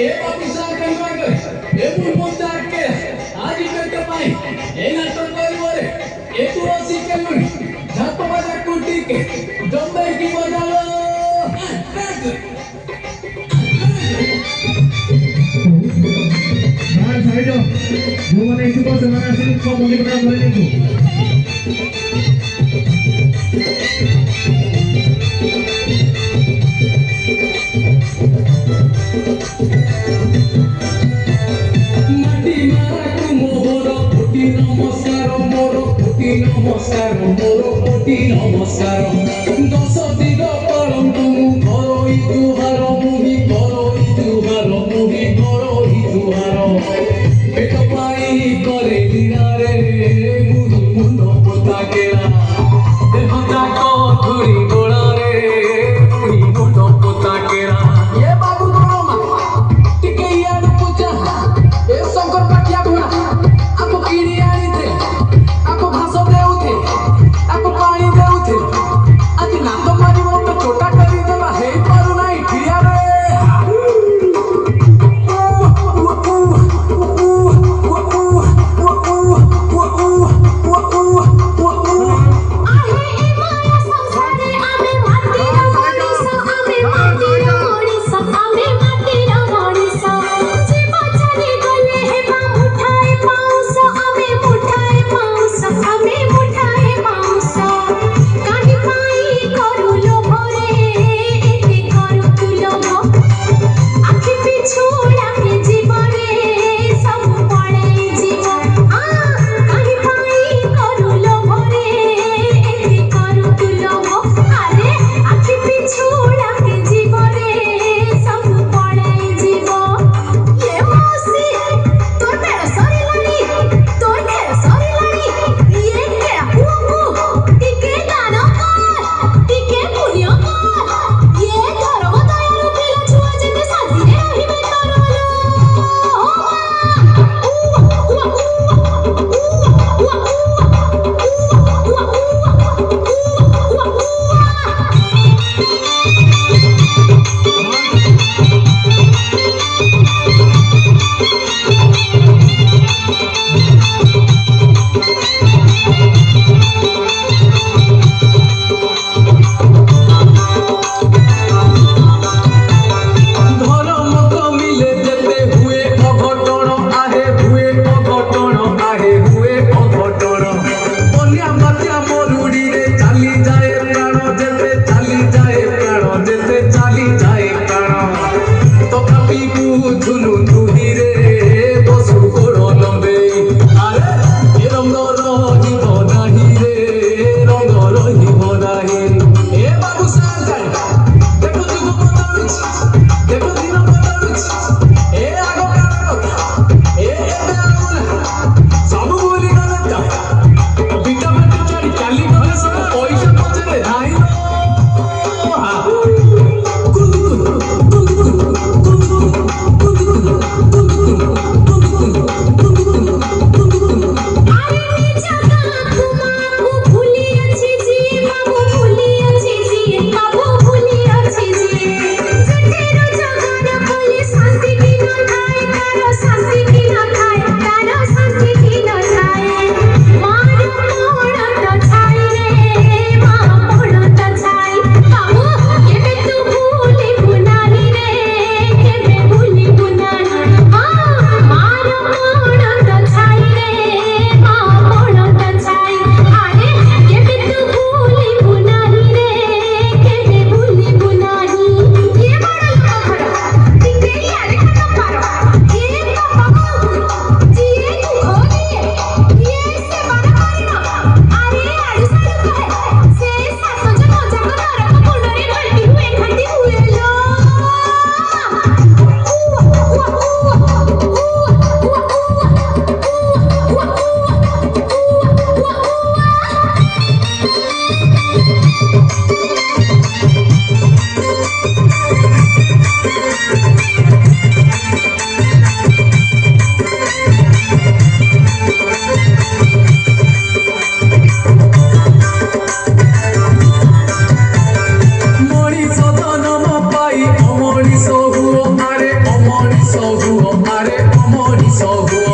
ए officer converter ए मुंडा के आज पेट पाई ए नाटक करे ए तू ओसी के मुंड झाप बजा कुटी के जम्बे की बजालो बाहर साइड जो माने इसी को समाना से को बोली बता बोले नहीं नमस्कार मोर कोटि नमस्कार दस दिग पालन तुमु करई तुहार मुहि करई तुहार मुहि करई तुहार पेट पाई करे दिनारे मुहि मुंड पोता केला देह जाको धुरी गोला रे मुहि मुंड पोता केला ये बाबू गोमा टिके यार पूजा ए शंकर पाटिया घोड़ा आपको कीड़ी आनी थे आपको भाषा देउथे आपको पानी देउथे आदि नातो मारी वो तो छोटा करी देला हे पारू नाही ठिया रे ଅମଣିଷ ହୁଅ ଆରେ ଅମଣିଷ ହୁଅ